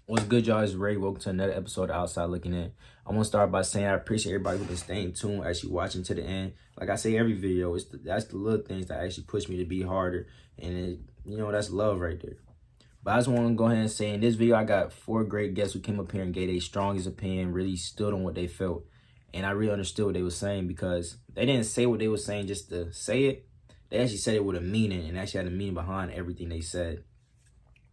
What's good, y'all? It's Ray. Welcome to another episode of Outside Looking In. I want to start by saying I appreciate everybody who's been staying tuned, actually watching to the end. Like I say every video, that's the little things that actually push me to be harder, and that's love right there. But I just want to go ahead and say in this video, I got 4 great guests who came up here and gave their strongest opinion, really stood on what they felt, and I really understood what they were saying because they didn't say what they were saying just to say it. They actually said it with a meaning and actually had a meaning behind everything they said.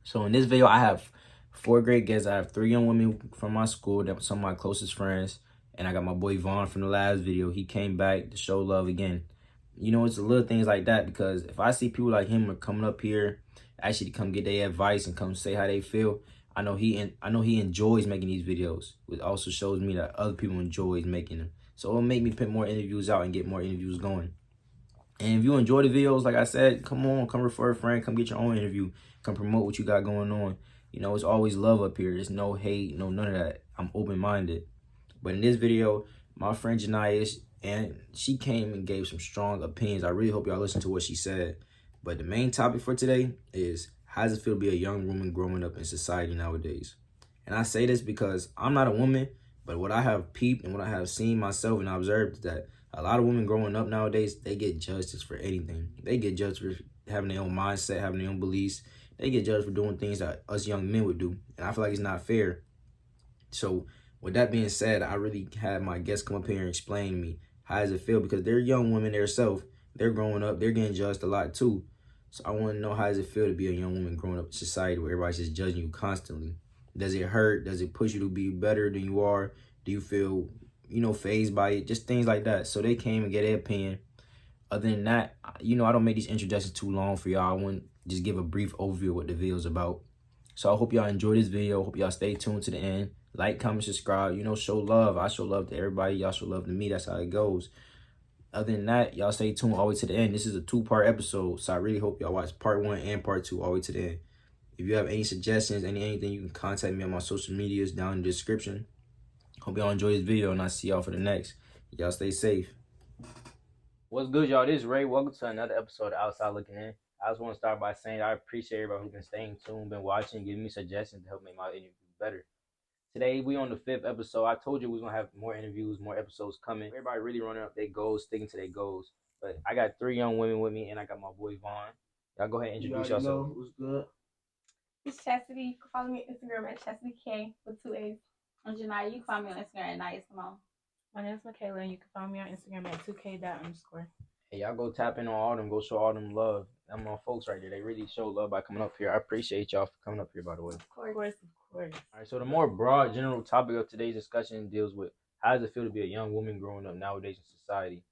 So in this video, I have 4 great guests. I have 3 young women from my school, that some of my closest friends, and I got my boy Vaughn from the last video. He came back to show love again. It's the little things like that because if I see people like him are coming up here, actually to come get their advice and come say how they feel, I know he enjoys making these videos. It also shows me that other people enjoys making them. So it'll make me put more interviews out and get more interviews going. And if you enjoy the videos, like I said, come on, come refer a friend, come get your own interview, come promote what you got going on. It's always love up here. There's no hate, none of that. I'm open-minded. But in this video, my friend Janiyah, and she came and gave some strong opinions. I really hope y'all listen to what she said. But the main topic for today is how does it feel to be a young woman growing up in society nowadays? And I say this because I'm not a woman, but what I have peeped and what I have seen myself and observed is that a lot of women growing up nowadays, they get judged just for anything. They get judged for having their own mindset, having their own beliefs. They get judged for doing things that us young men would do. And I feel like it's not fair. So with that being said, I really had my guests come up here and explain to me how does it feel because they're young women themselves. They're growing up. They're getting judged a lot too. So I want to know how does it feel to be a young woman growing up in society where everybody's just judging you constantly. Does it hurt? Does it push you to be better than you are? Do you feel, fazed by it? Just things like that. So they came and get their opinion. Other than that, I don't make these introductions too long for y'all. I want to just give a brief overview of what the video is about. So I hope y'all enjoy this video. Hope y'all stay tuned to the end. Like, comment, subscribe. Show love. I show love to everybody. Y'all show love to me. That's how it goes. Other than that, y'all stay tuned all the way to the end. This is a 2-part episode, so I really hope y'all watch part 1 and part 2 all the way to the end. If you have any suggestions, anything, you can contact me on my social medias down in the description. Hope y'all enjoy this video, and I'll see y'all for the next. Y'all stay safe. What's good, y'all? This is Ray. Welcome to another episode of Outside Looking In. I just want to start by saying I appreciate everybody who's been staying tuned, been watching, giving me suggestions to help make my interview better. Today, we on the 5th episode. I told you we was going to have more interviews, more episodes coming. Everybody really running up their goals, sticking to their goals. But I got 3 young women with me, and I got my boy Vaughn. Y'all go ahead and introduce yourself. What's good? It's Chastity. You can follow me on Instagram at Chastity K with 2 A's. I'm Janiyah. You can find me on Instagram at Naya Simone. My name is Michaela, and you can find me on Instagram at 2k_. Hey, y'all go tap in on all them. Go show all them love. Them my folks right there. They really show love by coming up here. I appreciate y'all for coming up here, by the way. Of course. All right, so the more broad, general topic of today's discussion deals with how does it feel to be a young woman growing up nowadays in society?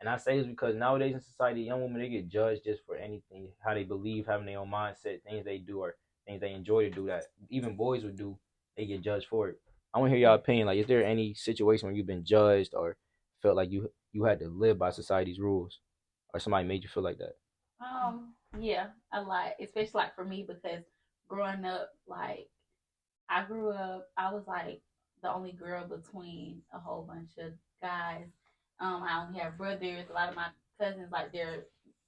And I say this because nowadays in society, young women, they get judged just for anything, how they believe, having their own mindset, things they do or things they enjoy to do that even boys would do, they get judged for it. I want to hear y'all opinion. Like, is there any situation where you've been judged or felt like you had to live by society's rules or somebody made you feel like that? Yeah, a lot, especially like for me because growing up, like I grew up, I was like the only girl between a whole bunch of guys. I only have brothers. A lot of my cousins, like they're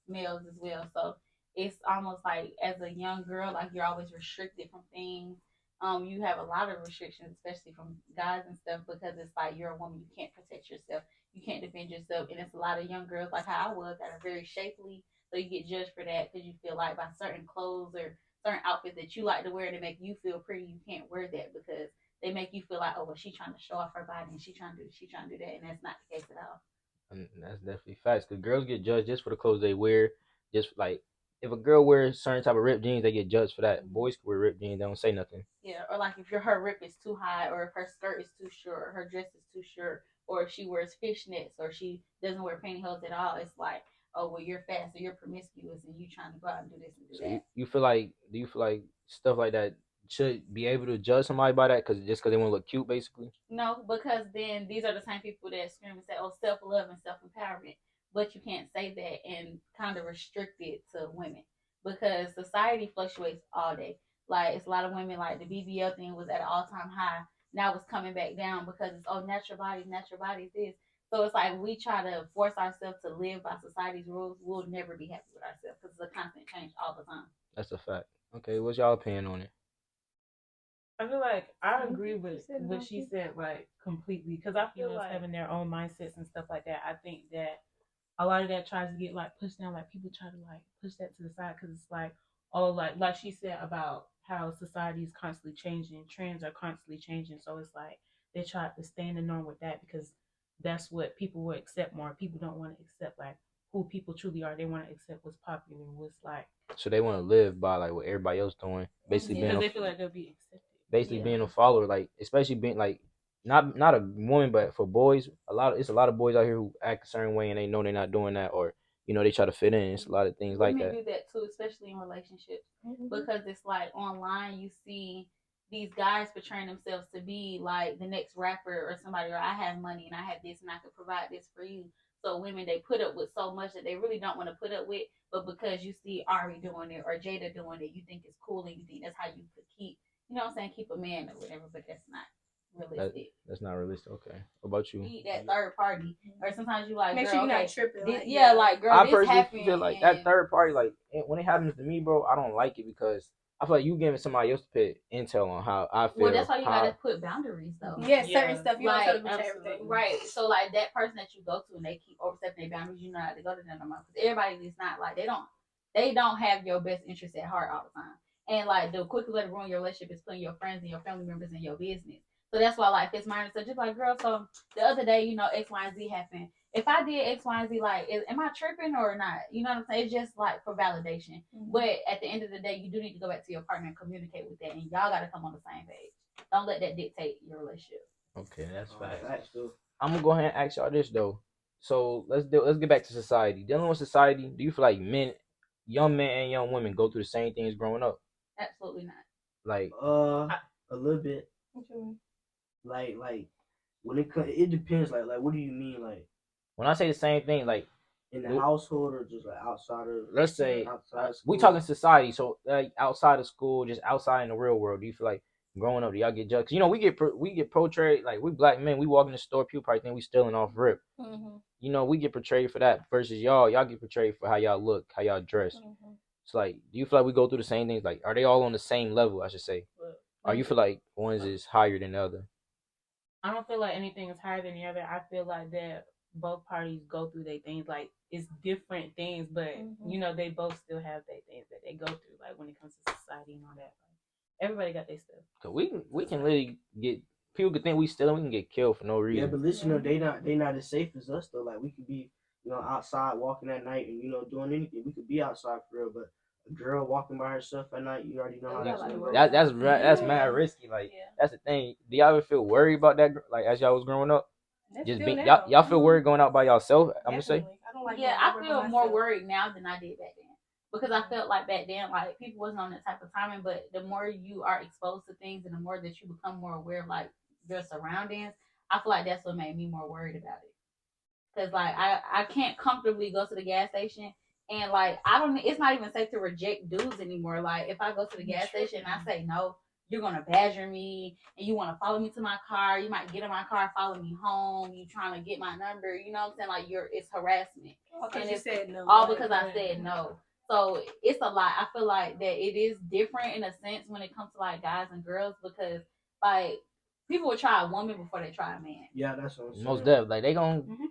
males as well. So it's almost like as a young girl, like you're always restricted from things. You have a lot of restrictions, especially from guys and stuff, because it's like you're a woman, you can't protect yourself, you can't defend yourself, and it's a lot of young girls like how I was that are very shapely, so you get judged for that because you feel like by certain clothes or certain outfits that you like to wear to make you feel pretty, you can't wear that because they make you feel like, oh, well, she's trying to show off her body and she's trying to do that, and that's not the case at all. And that's definitely facts because girls get judged just for the clothes they wear. Just like if a girl wears certain type of ripped jeans, they get judged for that. Boys can wear ripped jeans, they don't say nothing. Yeah, or like if her rip is too high, or if her skirt is too short, or her dress is too short, or if she wears fishnets, or she doesn't wear pantyhose at all, it's like, oh, well, you're fat, so you're promiscuous, and you trying to go out and do this and do So that. you feel like, do you feel like stuff like that should be able to judge somebody by that because they want to look cute, basically? No, because then these are the same people that scream and say, oh, self love and self empowerment, but you can't say that and kind of restrict it to women because society fluctuates all day. Like it's a lot of women, like the BBL thing was at an all time high. Now it's coming back down because it's, oh, natural body, this. So it's like we try to force ourselves to live by society's rules. We'll never be happy with ourselves because it's a constant change all the time. That's a fact. Okay, what's y'all opinion on it? I feel like I Mhm. agree with Said what about she you. said, like completely, because I feel like having their own mindsets and stuff like that. I think that a lot of that tries to get like pushed down. Like people try to like push that to the side because it's like, oh, like she said about how society is constantly changing, trends are constantly changing. So it's like they try to stay in the norm with that because that's what people will accept more. People don't want to accept like who people truly are. They want to accept what's popular, what's like, So they want to live by like what everybody else doing, basically Yeah. being because a they feel like they'll be accepted. basically Yeah. being a follower, like especially being like not a woman, but for boys, it's a lot of boys out here who act a certain way and they know they're not doing that, or they try to fit in. It's a lot of things like Women that. do that too, especially in relationships, Mhm. because it's like online you see these guys portraying themselves to be like the next rapper or somebody, or I have money and I have this and I could provide this for you. So women, they put up with so much that they really don't want to put up with, but because you see Ari doing it or Jada doing it, you think it's cool and you think that's how you could keep, keep a man or whatever. But that's not That realistic. that's not realistic. Okay, what about you? Need that third party, or sometimes you like, Make girl, sure you're okay, not tripping. this, Like, yeah, like girl, I this personally happened, feel like that and third party, like when it happens to me, bro, I don't like it because I feel like you giving somebody else to put intel on how I well, feel. that's why you How gotta put boundaries though. yeah, Yeah. certain stuff you don't tell Like, them to absolutely. everything. Right. So like that person that you go to and they keep overstepping their boundaries, you know not to go to them no more. Because everybody is not like they don't have your best interest at heart all the time. And like the quickest way to ruin your relationship is putting your friends and your family members in your business. So that's why like if it's minor, so just like girl, so the other day, X, Y, and Z happened. If I did X, Y, and Z, like, am I tripping or not? You know what I'm saying? It's just like for validation. Mhm. But at the end of the day, you do need to go back to your partner and communicate with that, and y'all got to come on the same page. Don't let that dictate your relationship. okay, that's Facts, facts. though. I'm gonna go ahead and ask y'all this though. So let's get back to society. Dealing with society, do you feel like young men and young women go through the same things growing up? Absolutely not. Like A little bit. What you mean? Like when it depends. Like what do you mean? Like when I say the same thing, like in the Look- household or just like outside of? let's say outside we school? talking society, so like outside of school, just outside in the real world. Do you feel like growing up, do y'all get judged? 'Cause, we get portrayed like we black men. We walk in the store, people probably think we stealing off rip. Mm-hmm. We get portrayed for that versus y'all get portrayed for how y'all look, how y'all dress. Mm-hmm. It's like, do you feel like we go through the same things? Like, are they all on the same level? I should say. Or you feel like one is higher than the other? I don't feel like anything is higher than the other. I feel like that both parties go through their things. Like it's different things, but they both still have their things that they go through. Like when it comes to society and all that. Like, everybody got their stuff. Cause we can literally get people could think we stealing. We can get killed for no reason. Yeah, but listen, they not as safe as us though. Like we could be, outside walking at night and doing anything. We could be outside for real, but a girl walking by herself at night, you already know how that's gonna go. That's mad risky. Like that's the thing. Do y'all ever feel worried about that? Like as y'all was growing up, just being y'all feel worried going out by yourself. I'm gonna say. I don't like. Yeah, I feel more worried now than I did back then. Because I felt like back then, like people wasn't on that type of timing. But the more you are exposed to things, and the more that you become more aware of like your surroundings, I feel like that's what made me more worried about it. Because like I can't comfortably go to the gas station and like I don't. It's not even safe to reject dudes anymore. Like if I go to the gas station and I say no, you're gonna badger me and you want to follow me to my car. You might get in my car, follow me home. You trying to get my number. You know what I'm saying? Like it's harassment. And it said no. All because I said no. So it's a lot. I feel like that it is different in a sense when it comes to like guys and girls because like people will try a woman before they try a man. Yeah, that's what I'm saying. Most definitely. Like they gon'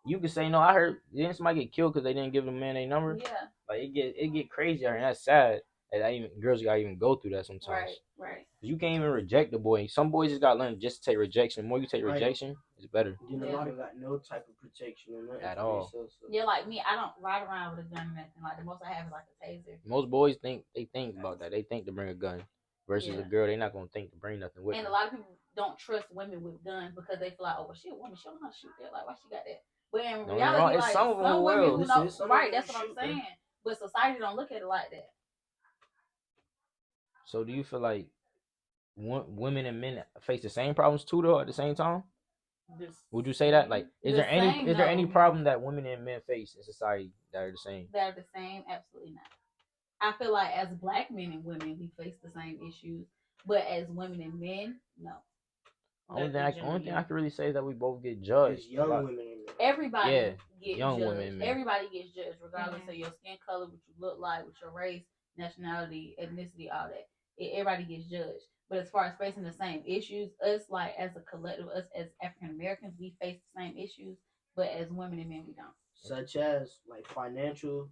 you can say no. I heard didn't somebody get killed because they didn't give the man a number. Yeah. Like it get crazy and that's sad. That girls gotta even go through that sometimes. Right. You can't even reject the boy. Some boys just gotta learn just to take rejection. The more you take rejection, it's better. Then a lot of got no type of protection or nothing At all. So. Yeah, like me, I don't ride around with a gun or nothing. Like the most I have is like a taser. Most boys think about that. They think to bring a gun versus a girl. They're not gonna think to bring nothing with. And them. a lot of people don't trust women with guns because they feel like, oh, well, she a woman, she don't know how to shoot that. Like, why she got that? But in reality, like some of them some women who know, right? That's what I'm shoot, saying. But society don't look at it like that. So do you feel like women and men face the same problems too, though, at the same time? Would you say that? Like, is there any problem that women and men face in society that are the same? That are the same? Absolutely not. I feel like as black men and women, we face the same issues, but as women and men, no. Only thing I can really say is that we both get judged. It's young women and men. Everybody gets young judged. women and men. Everybody gets judged, regardless of your skin color, what you look like, with your race, nationality, ethnicity, all that. Everybody gets judged. But as far as facing the same issues, us like as a collective, us as African Americans, we face the same issues, but as women and men, we don't. Such as like financial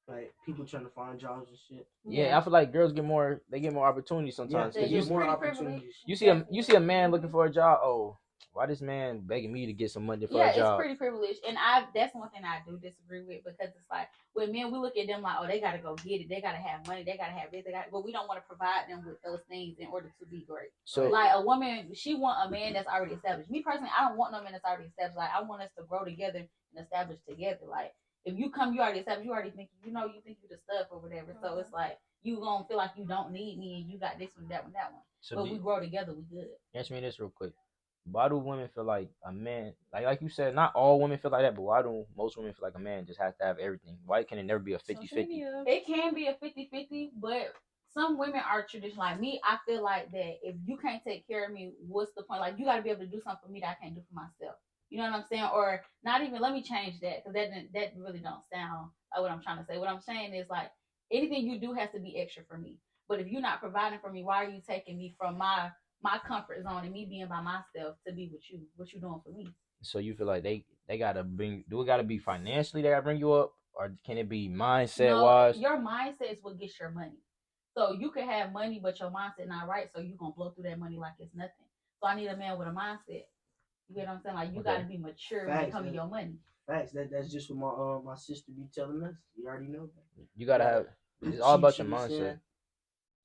like people trying to find jobs and shit. Yeah, I feel like girls get more opportunities Yeah, sometimes. they 'Cause get you more pretty opportunities. privileged. you see a man looking for a job. Oh, why this man begging me to get some money for Yeah, a it's job? pretty privileged, and that's one thing I do disagree with because it's like with men we look at them like, oh, they gotta go get it, they gotta have money, they gotta have this, but we don't want to provide them with those things in order to be great. So Like a woman, she want a man that's already established. Me personally, I don't want no man that's already established. Like I want us to grow together and establish together. Like if you come, you already established, you already think you think you the stuff or whatever. So it's like you gonna feel like you don't need me and you got this one, that one, that one. so But we grow together, we good. answer me this real quick. Why do women feel like a man, like you said, not all women feel like that, but why do most women feel like a man just has to have everything? Why can it never be a 50-50? It can be a 50-50, but some women are traditional. Like me, I feel like that if you can't take care of me, what's the point? Like you got to be able to do something for me that I can't do for myself. You know what I'm saying? Or not even. Let me change that because that really don't sound like what I'm trying to say. What I'm saying is like anything you do has to be extra for me. But if you're not providing for me, why are you taking me from my comfort zone and me being by myself to be with you? What you doing for me? So you feel like they gotta bring? Do it gotta be financially they gotta bring you up, or can it be mindset wise? Your mindset is what gets your money. So you can have money, but your mindset not right. So you gonna blow through that money like it's nothing. So I need a man with a mindset. You get what I'm saying? Like you gotta be mature when it comes to your money. Facts. That's just what my sister be telling us. You already know that. You gotta have. It's all about your be mindset. saying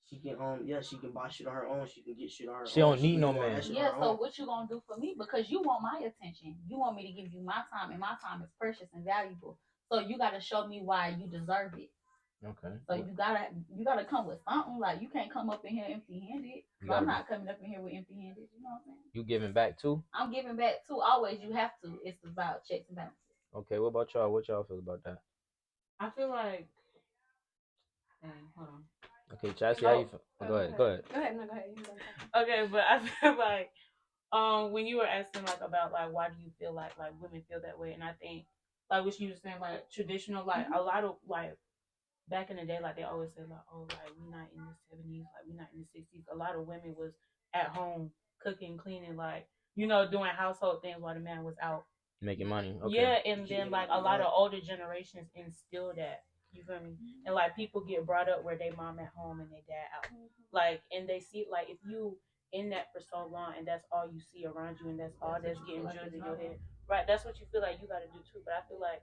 she can she can buy shit on her own. She can get shit on her own. She don't need no can do all man. that shit on Yeah, her so own. what you gonna do for me? Because you want my attention. You want me to give you my time, and my time is precious and valuable. So you gotta show me why you deserve it. Okay. So you gotta come with something. Like you can't come up in here empty handed. So I'm not coming up in here with empty handed. You know what I'm saying? You giving back too? I'm giving back too. Always, you have to. It's about checks and balances. Okay. What about y'all? What y'all feel about that? I feel like, dang, hold on. Okay, Chassie, how you feel? Go ahead. Go ahead. No, go ahead. Okay, but I feel like when you were asking like about like why do you feel like women feel that way, and I think like what you were saying like traditional like a lot of like back in the day like they always say like oh like we not in the 70s like we not in the 60s. A lot of women was at home cooking, cleaning, like doing household things while the man was out making money. Okay. Yeah, and then like a lot of older generations instill that. You feel me? And like people get brought up where they mom at home and they dad out. Like and they see like if you in that for so long and that's all you see around you and that's all that's getting drilled in your head. Right, that's what you feel like you gotta do too. But I feel like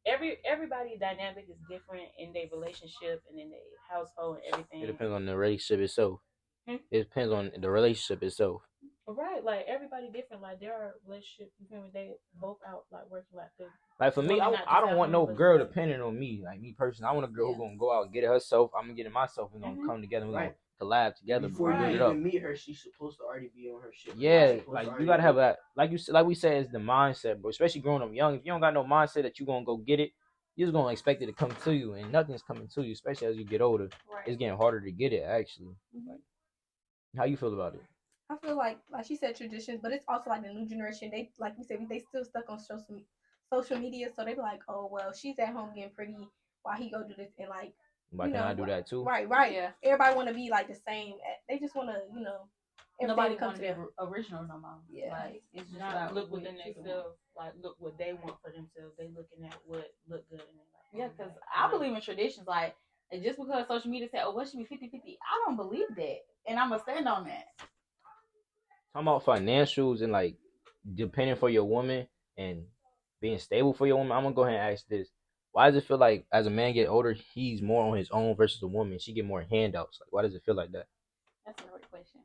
everybody dynamic is different in their relationship and in their household and everything. It depends on the relationship itself. Hmm? It depends on the relationship itself. Right, like everybody different. Like there are relationships, you feel me? They both out like working like the Like for me, women I not just don't at want home, no but girl like- depending on me. Like me personally, I want a girl who's gonna go out and get it herself. I'm gonna get it myself. We're gonna come together. We're Right. gonna collab together. Before build you it up. even meet her, she's supposed to already be on her shit. Yeah, like you gotta have that. Like we said, it's the mindset, bro. Especially growing up young. If you don't got no mindset that you gonna go get it, you're just gonna expect it to come to you, and nothing's coming to you. Especially as you get older, it's getting harder to get it. Actually, like, how you feel about it? I feel like she said, traditions, but it's also like the new generation. They, like we said, they still stuck on social media, so they be like, oh well, she's at home getting pretty while he go do this, and like, Why can I do that too? Right. Yeah. Everybody want to be like the same. They just want to, Nobody comes want to to be original no more. Yeah. Like it's just not about look what within you want. themselves, like look what they want for themselves. They looking at what look good in their life. Yeah, because I believe in traditions. Like and just because social media said, oh, what should be 50-50, I don't believe that, and I'm gonna stand on that. Talking about financials and like depending for your woman and being stable for your woman, I'm gonna go ahead and ask this. Why does it feel like as a man get older, he's more on his own versus a woman? She get more handouts. Like, why does it feel like that? That's a great question.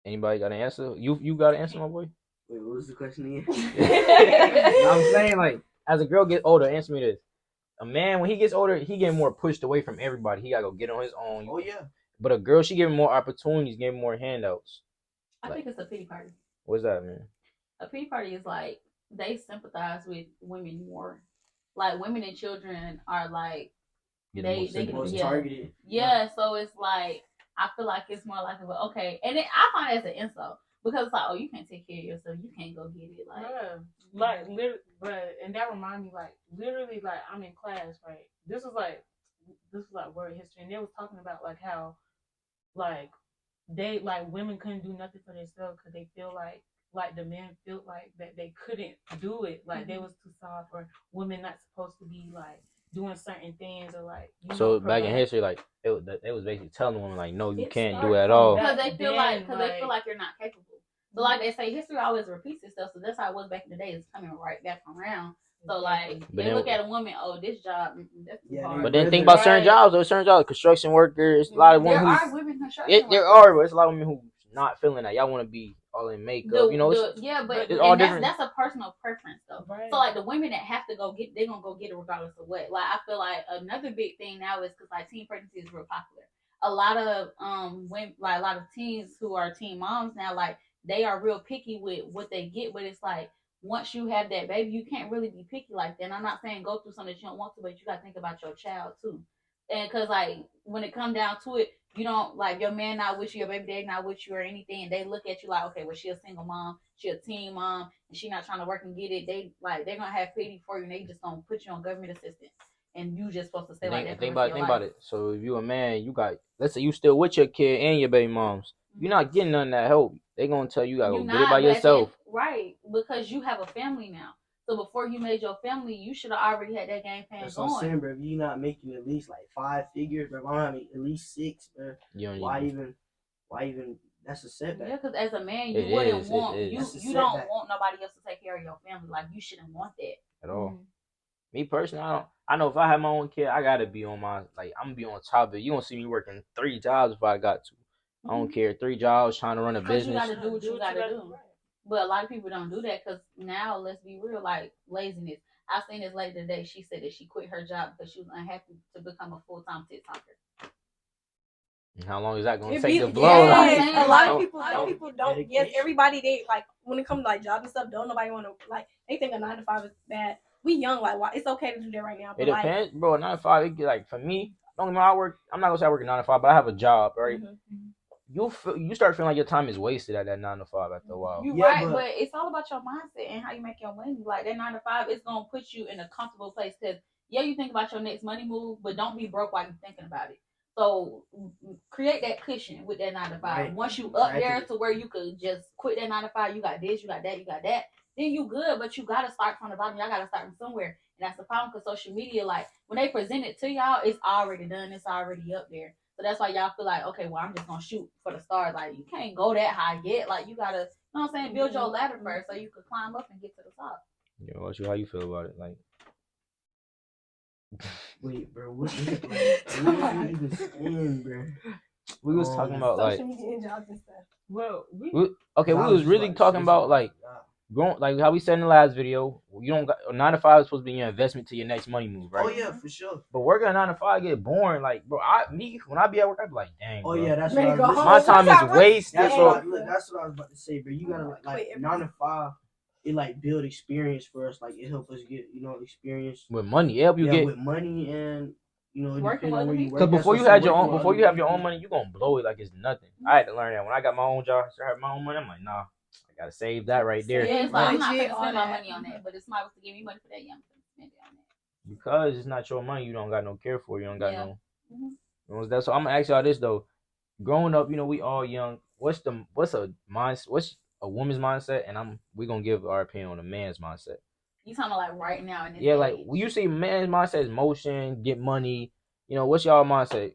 Anybody got an answer? You got an answer, my boy? Wait, what was the question again? I'm saying, like, as a girl gets older, answer me this. A man, when he gets older, he getting more pushed away from everybody. He gotta go get on his own. Oh yeah. But a girl, she giving more opportunities, giving more handouts. I think it's a pity party. What's that, man? A pity party is like they sympathize with women more. Like women and children are like Getting they more Most yeah. targeted. Yeah, so it's like I feel like it's more like okay, and then I find it as an insult because it's like, oh, you can't take care of yourself, you can't go get it, Like literally, but and that remind me like literally like I'm in class, right? This was like world history, and they was talking about like how like women couldn't do nothing for themselves because they feel like the men felt like that they couldn't do it, like they was too soft, or women not supposed to be like doing certain things, or like So back in provide. history, like it was basically telling women like, no, you It can't do started it at from all. Because back they feel then, they feel like you're not capable. So like they say, history always repeats itself. So that's how it was back in the day. It's coming right back around. So like But they then- look at a woman, oh, this job, that's too Yeah, hard. But then Really? think about certain Right. jobs. There's certain jobs, construction workers. A lot of women there who are women construction there workers. are, but it's a lot of women who not feeling that. Y'all want to be all in makeup, you know. Yeah, but it's all and different. that's a personal preference though. Right. So like the women that have to go get, they're gonna go get it regardless of what. Like I feel like another big thing now is because like teen pregnancy is real popular. A lot of women, like a lot of teens who are teen moms now, like they are real picky with what they get. But it's like once you have that baby, you can't really be picky like that. And I'm not saying go through something that you don't want to, but you gotta think about your child too. And because like when it come down to it, you don't like your man not with you, your baby daddy not with you or anything, and they look at you like, okay, well she a single mom, she a teen mom, and she not trying to work and get it. They're gonna have pity for you, and they just gonna put you on government assistance, and you just supposed to stay like that. Think about it. So if you a man, you got, let's say you still with your kid and your baby moms, you're not getting none of that help. They gonna tell you gotta go get it by yourself. Right? Because you have a family now. So before you made your family, you should have already had that game plan That's going. what I'm saying, bro. If you're not making at least like 5 figures, bro, I'm having at least 6, bro. Why even? That's a setback. Yeah, because as a man, you you don't want nobody else to take care of your family. Like you shouldn't want that at all. Mm-hmm. Me personally, I know if I have my own kid, I gotta be on my, like, I'm gonna be on top of it. You gonna see me working 3 jobs if I got to. I don't care. 3 jobs, trying to run a business. You gotta do what you gotta do. But a lot of people don't do that because now, let's be real, like laziness. I seen this lady today. She said that she quit her job because she was unhappy to become a full-time TikToker. How long is that gonna take to blow? Yeah, a lot of people don't. Yes, everybody they like when it comes to like job and stuff. Don't nobody want to like. They think a 9 to 5 is bad. We young, like why it's okay to do that right now. But it depends, bro. 9 to 5, it get like for me. Don't get me wrong, I work. I'm not gonna say I work a 9 to 5, but I have a job, right? Mm-hmm. You start feeling like your time is wasted at that 9 to 5 after a while. You're right, but it's all about your mindset and how you make your money. Like that 9 to 5 is gonna put you in a comfortable place because you think about your next money move, but don't be broke while you're thinking about it. So create that cushion with that 9 to 5. Right. Once you up there to where you could just quit that 9 to 5, you got this, you got that, you got that. Then you good, but you gotta start from the bottom. Y'all gotta start from somewhere, and that's the problem. Cause social media, like when they present it to y'all, it's already done. It's already up there. So that's why y'all feel like, okay, well, I'm just gonna shoot for the stars. Like you can't go that high yet. Like you gotta, you know what I'm saying, build your ladder first so you could climb up and get to the top. Yeah, how you feel about it? Like, wait, bro, what is it? What are you even saying, bro? We was talking about like social media and jobs and stuff. Well, we was really talking about like growing, like how we said in the last video. You don't got 9 to 5 is supposed to be your investment to your next money move, right? Oh yeah, for sure. But working at 9 to 5 get boring. Like, bro, when I be at work, I be like, dang. Oh bro. yeah, that's what what my time is wasted. That's what I was about to say, bro. You gotta like 9 to 5. It like build experience for us. Like it help us get experience with money. It help you get with money and working on it. Because before you have your own money, you gonna blow it like it's nothing. I had to learn that when I got my own job. I had my own money. I'm like, nah, I gotta save that right there. Yeah, it's like, I'm not gonna spend my money on that, but if somebody was to give me money for that, yeah, I'm gonna spend it on that. Because it's not your money, you don't got no care for. You don't got no. Mm-hmm. So I'm gonna ask y'all this though. Growing up, we all young. What's a mindset? What's a woman's mindset? And we gonna give our opinion on a man's mindset. You talking about like right now in this age? Like when you see man's mindset is motion, get money. What's y'all mindset?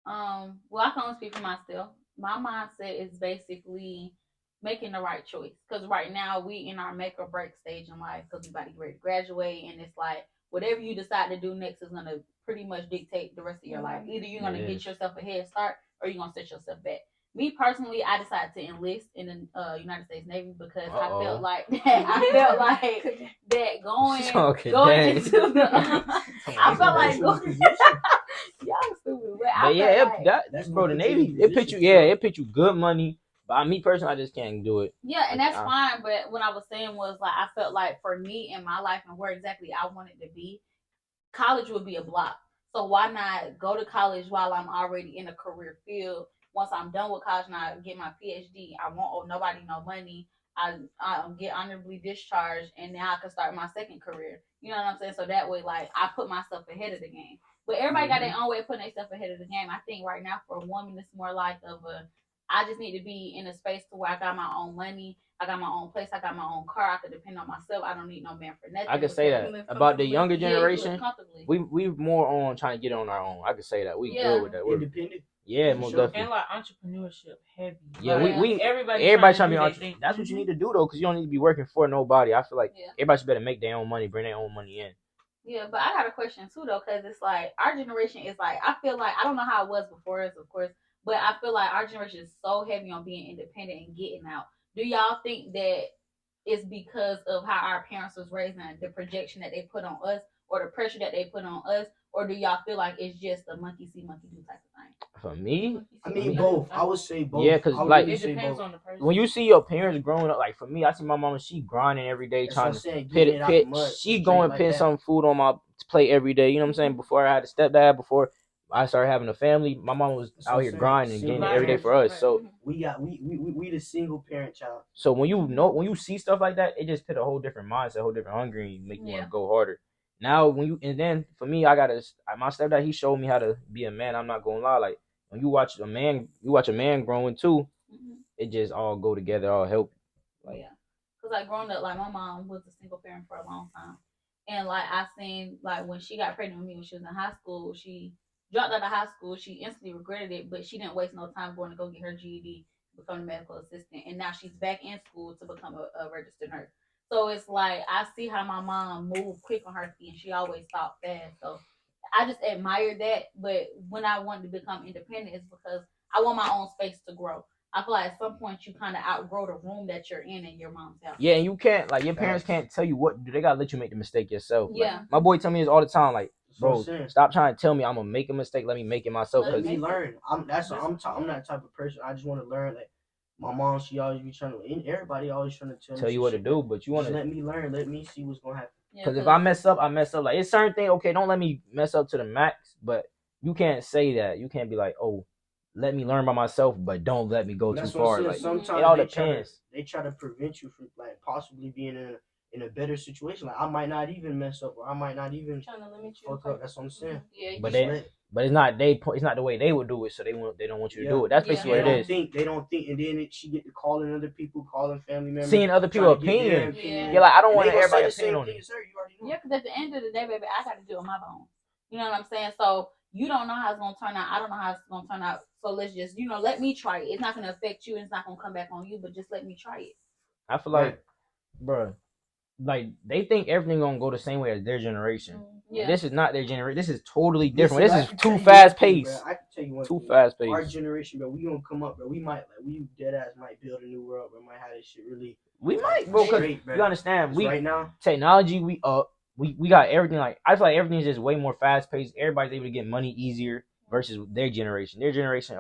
Well, I can only speak for myself. My mindset is basically making the right choice. Because right now we in our make or break stage in life because we about to get ready to graduate, and it's like whatever you decide to do next is gonna pretty much dictate the rest of your life. Either you're gonna get yourself a head start or you're gonna set yourself back. Me personally, I decided to enlist in the United States Navy because I felt like that going into the I felt like going y'all stupid. That's bro, the Navy, it pitch you good money. But me personally, I just can't do it. Yeah, and that's fine. But what I was saying was like I felt like for me in my life and where exactly I wanted to be, college would be a block. So why not go to college while I'm already in a career field? Once I'm done with college and I get my PhD, I won't owe nobody no money. I get honorably discharged, and now I can start my second career. You know what I'm saying? So that way, like I put myself ahead of the game. But everybody got their own way of putting themselves ahead of the game. I think right now for a woman, it's more like I just need to be in a space to where I got my own money, I got my own place, I got my own car, I can depend on myself. I don't need no man for nothing. I could say that about the younger generation. We more on trying to get on our own. I could say that we good with that. We're independent. Yeah, most definitely. And like entrepreneurship heavy. Yeah, like, we everybody trying to be do entrepreneur. That's what you need to do though, because you don't need to be working for nobody. I feel like everybody should better make their own money, bring their own money in. Yeah, but I got a question too though, because it's like our generation is like, I feel like, I don't know how it was before us, of course, but I feel like our generation is so heavy on being independent and getting out. Do y'all think that it's because of how our parents was raised and the projection that they put on us, or the pressure that they put on us, or do y'all feel like it's just a monkey see, monkey do type of thing? For me, I mean both. I would say both. Yeah, because like it depends on the person. When you see your parents growing up, like for me, I see my mama, she grinding every day, trying to she going put some food on my plate every day. You know what I'm saying? Before I had a stepdad, before I started having a family, my mom was out here grinding and getting it every day for us. So we the single parent child. So when you see stuff like that, it just put a whole different mindset, a whole different hunger, and make you want to go harder. Now then for me, my stepdad, he showed me how to be a man. I'm not gonna lie, like when you watch a man growing too, it just all go together, all help. Like, cause like growing up, like my mom was a single parent for a long time, and like I seen like when she got pregnant with me when she was in high school, she dropped out of high school. She instantly regretted it, but she didn't waste no time going to go get her GED, become a medical assistant, and now she's back in school to become a registered nurse. So it's like I see how my mom moved quick on her feet, and she always thought fast. So I just admire that. But when I wanted to become independent, it's because I want my own space to grow. I feel like at some point you kind of outgrow the room that you're in your mom's house. Yeah, and you can't, like, your parents can't tell you what to do. They gotta let you make the mistake yourself. Yeah. Like, my boy tell me this all the time, like, bro, stop trying to tell me I'm gonna make a mistake. Let me make it myself. Let me learn. I'm that type of person. I just want to learn. Like my mom, she always be trying to. Everybody always trying to tell you what to do, but you want to let me learn. Let me see what's gonna happen. Because if I mess up, I mess up. Like it's certain thing. Okay, don't let me mess up to the max, but you can't say that. You can't be like, oh, let me learn by myself, but don't let me go too far. Like sometimes it all depends. They try to prevent you from like possibly being in a better situation. Like I might not even mess up, or I might not even trying to limit you. fuck up. That's what I'm saying. Yeah, but it's not it's not the way they would do it, so they don't want you to do it. That's basically what it is. They don't think, and then she get to calling other people, calling family members, seeing other people's opinion. Yeah, like I don't want everybody's opinion on it. Yeah, because at the end of the day, baby, I got to do it on my own. You know what I'm saying? So you don't know how it's gonna turn out. I don't know how it's gonna turn out. So let's just, let me try it. It's not gonna affect you, and it's not gonna come back on you. But just let me try it. I feel like, bro, like they think everything gonna go the same way as their generation. Yeah. This is not their generation. This is totally different. This is too fast paced. I can tell you one too fast paced. Our generation, bro, we gonna come up, bro. We dead ass might build a new world, bro. Might have this shit really. We might, bro. Cause you understand, right now technology, we up. We got everything. Like I feel like everything's just way more fast paced. Everybody's able to get money easier versus their generation. Their generation,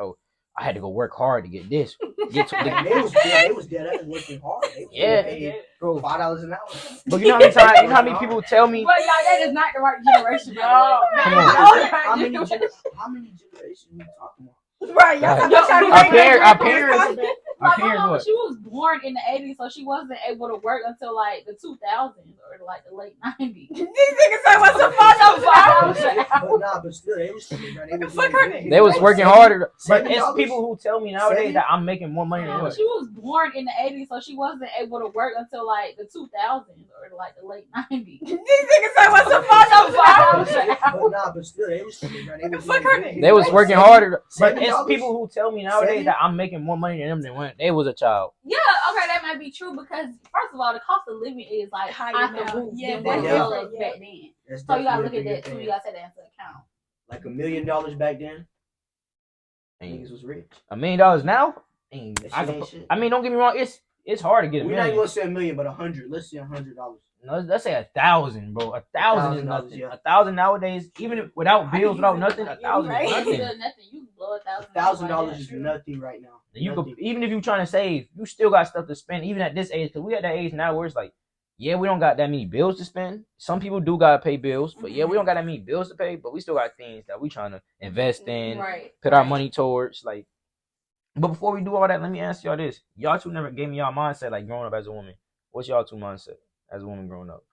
I had to go work hard to get this. They was dead ass working hard. Bro, $5 an hour. But you know how many people tell me? Well, y'all, that is not the right generation, bro. How many generations we talking about? Right, our parents. My mom, she was born in the 80s, so she wasn't able to work until like the 2000s or like the late 90s. These niggas say what's the fuck? But still, they was working harder. But it's people who tell me nowadays that I'm making more money than what. She was born in the 80s, so she wasn't able to work until like the 2000s or like the late 90s. These niggas say what's the fuck? But still, they was working harder. But it's people who tell me nowadays that I'm making more money than them than when they was a child. Yeah, okay, that might be true because first of all, the cost of living is like higher than what it was back then. So you gotta look at that too. You gotta take that into account. Like $1 million back then, niggas was rich. $1 million now? I mean, don't get me wrong. It's hard to get $1 million. We're not gonna say $1 million, but 100. Let's say $100. No, let's say 1,000, bro. 1,000 is nothing. 1,000 nowadays, even without bills, without nothing, 1,000 is nothing. You can blow $1,000 is nothing right now. You could, even if you're trying to save, you still got stuff to spend. Even at this age, because we at that age now where it's like, yeah, we don't got that many bills to spend. Some people do gotta pay bills, but yeah, we don't got that many bills to pay. But we still got things that we trying to invest in, put our money towards. Like, but before we do all that, let me ask y'all this: y'all two never gave me y'all mindset like growing up as a woman. What's y'all two mindset as a woman growing up?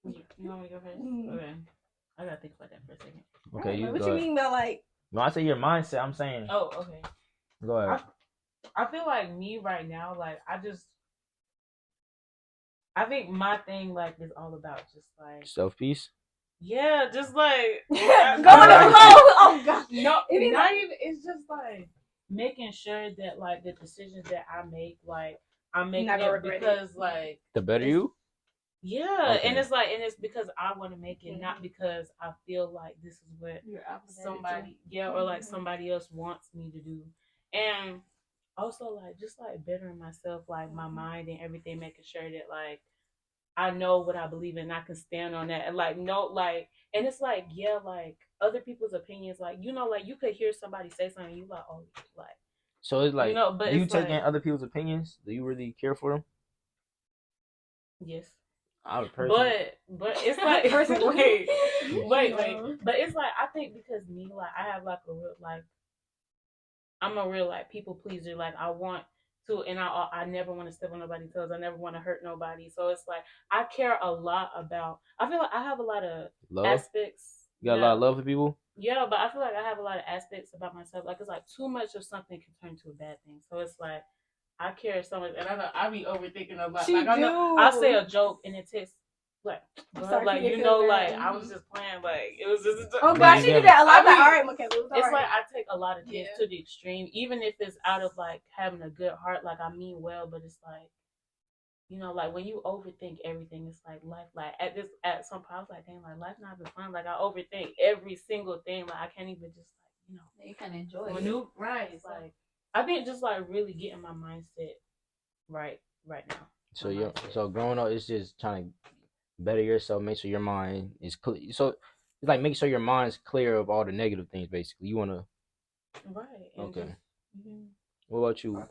You want me to go first? Okay, I gotta think about that for a second. Okay, Right, you like, what go you ahead. mean by like? No, I say your mindset. I'm saying. Oh, okay. Go ahead. I feel like me right now, like I think my thing like is all about just like Self peace. yeah, just like Go with I the got flow. you. Oh god. no, It is not even. It's just like making sure that like the decisions that I make, like I'm You're not making gonna it regret it. because like The better it's you. yeah, and Okay. it's because I want to make it, not because I feel like this is what You're obligated somebody or like somebody else wants me to do, and also like just like bettering myself, like my mind and everything, making sure that like I know what I believe in and I can stand on that and like no like and it's like yeah like other people's opinions like like you could hear somebody say something you like oh like So it's like, but do you it's take in like other people's opinions? Do you really care for them? yes I would personally. but it's like Personally. wait but it's like I think because me like I have like a real like I'm a real like people pleaser. Like I want to, and I never want to step on nobody's toes. I never want to hurt nobody. So it's like I care a lot about. I feel like I have a lot of Love. aspects. You got a lot of love for people. Yeah, but I feel like I have a lot of aspects about myself. Like it's like too much of something can turn to a bad thing. So it's like I care so much, and I know I be overthinking a lot. She Like I know I say a joke and it takes like, I'm bro, sorry, like she you didn't know, feel like bad. I was just playing. Like it was just. A Oh joke. god, You she get did me. that a lot. I'm like, I all mean, right, Michaela, it was it's all like right. I take a lot of things to the extreme, even if it's out of like having a good heart, like I mean well, but it's like, like when you overthink everything, it's like life. Like at some point, I was like, dang, like life not even fun. Like I overthink every single thing. Like I can't even just like You can enjoy it. maneuver. Right. It's like I think just like really getting my mindset right now. So growing up, it's just trying to better yourself, make sure your mind is clear. So it's like make sure your mind's clear of all the negative things. Basically, you wanna. Right. Okay. Just, What about you?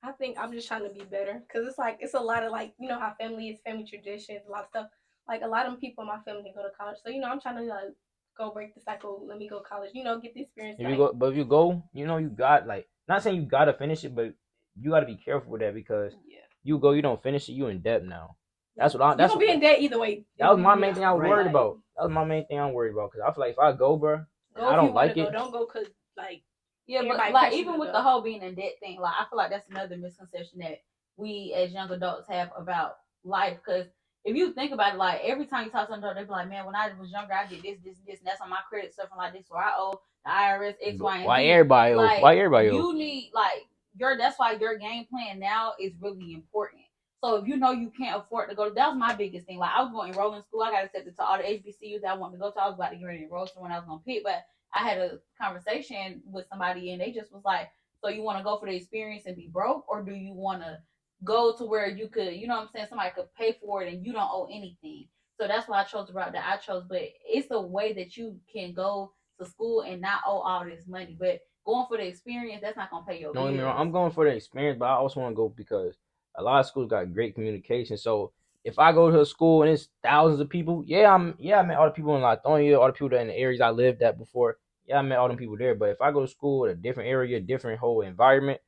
I think I'm just trying to be better because it's like it's a lot of like how family is, family traditions, a lot of stuff. Like a lot of people in my family go to college, so I'm trying to like go break the cycle. Let me go to college, get the experience. If you go, but if you go, you got like not saying you gotta finish it, but you gotta be careful with that because you go, you don't finish it, you in debt now. That's what I. You That's gonna be in debt either way. That was my main thing I was worried about. That was my main thing I'm worried about because I feel like if I go, bro, Go I if you don't want like to go. it. Don't go because like Yeah, but everybody like pressure you even to with go. the whole being in debt thing, like I feel like that's another misconception that we as young adults have about life. Because if you think about it, like every time you talk to an adult, they be like, "Man, when I was younger, I did this, and that's on my credit, something like this, or I owe the IRS X, Y, and Z." Why everybody? Like, Why everybody? You need like that's why your game plan now is really important. So if you know you can't afford to go, that was my biggest thing. Like I was going to enroll in school. I got accepted to all the HBCUs that I wanted to go to. I was about to get ready to enroll to when I was going to pick, but I had a conversation with somebody and they just was like, so you want to go for the experience and be broke, or do you want to go to where you could, you know what I'm saying, somebody could pay for it and you don't owe anything. So that's why I chose the route that I chose. But it's a way that you can go to school and not owe all this money. But going for the experience, that's not gonna pay your bills. Don't get me wrong. I'm going for the experience, but I also want to go because a lot of schools got great communication. So if I go to a school and it's thousands of people, I met all the people in Lithonia, all the people that in the areas I lived at before. Yeah, I met all them people there. But if I go to school at a different area, different whole environment,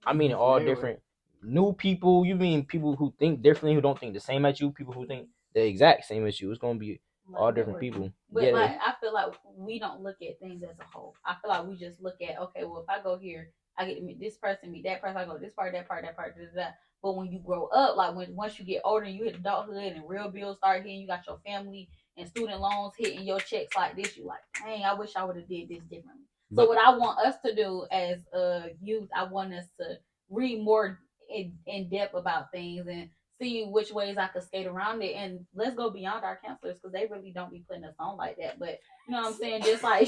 I mean all different new people. You mean people who think differently, who don't think the same as you, people who think the exact same as you. It's gonna be all different people. But like I feel like we don't look at things as a whole. I feel like we just look at, okay, well if I go here, I get to meet this person, meet that person, I go to this part, that part, that part, that. But when you grow up, like once you get older and you hit adulthood and real bills start hitting, you got your family and student loans hitting your checks like this, you like, dang, I wish I would have did this differently. So what I want us to do as youth, I want us to read more in depth about things and see which ways I could skate around it, and let's go beyond our counselors because they really don't be putting us on like that. But you know what I'm saying, just like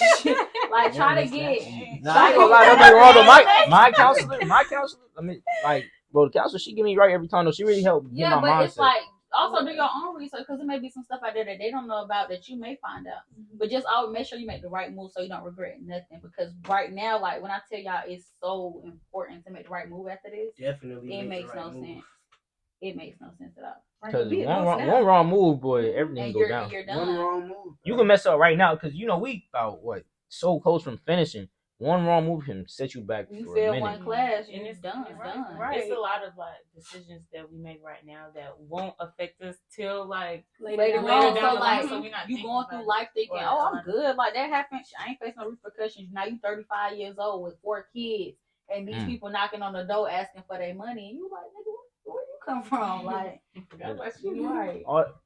like try to get. I ain't gonna lie, don't get me wrong, but my counselor, I mean, like, bro, the counselor, she give me right every time. Though she really helped get my mindset. It's like also do your own research because there may be some stuff out there that they don't know about that you may find out. But just always make sure you make the right move so you don't regret nothing. Because right now, like when I tell y'all, it's so important to make the right move after this. Definitely, it makes no sense. It makes no sense at all. Because one wrong move, boy, everything go down. One wrong move. You can mess up right now because we about so close from finishing. one wrong move can set you back You for a fail minute. one class, And it's done. It's done. Right. It's a lot of like decisions that we make right now that won't affect us till like Later down on, so the like line, so we're not you thinking going about through it. life thinking, Or oh, a I'm lot of- good. Like that happened. I ain't facing no repercussions. Now you 35 years old with 4 kids, and these people knocking on the door asking for their money, and you like, nigga, where you come from? Like, You right.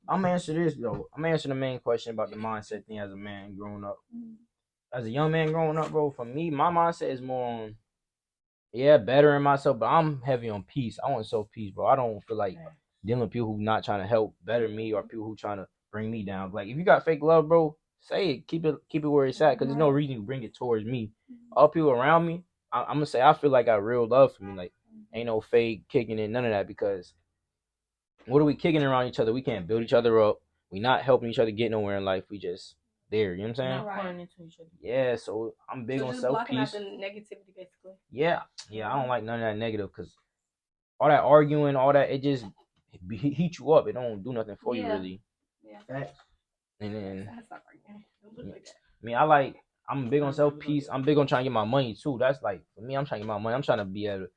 I'm answer this though. I'm answering the main question about the mindset thing as a man growing up. As a young man growing up, bro, for me, my mindset is more on bettering myself, but I'm heavy on peace. I want self peace, bro. I don't feel like dealing with people who not trying to help better me or people who trying to bring me down. Like if you got fake love, bro, say it. Keep it where it's at, because there's no reason to bring it towards me. All people around me, I'm gonna say I feel like I got real love for me. Like ain't no fake kicking in, none of that, because what are we kicking around each other? We can't build each other up. We not helping each other get nowhere in life. We just there. You know what I'm saying? Not pouring into each other. Yeah. So I'm big So on just self blocking out peace. the negativity, basically. Yeah. I don't like none of that negative, because all that arguing, all that, it just heat you up. It don't do nothing for you really. Facts. And then That's not right. Don't look like that. I mean, I'm big on self peace. I'm big on trying to get my money too. That's like for me. I'm trying to get my money. I'm trying to be able to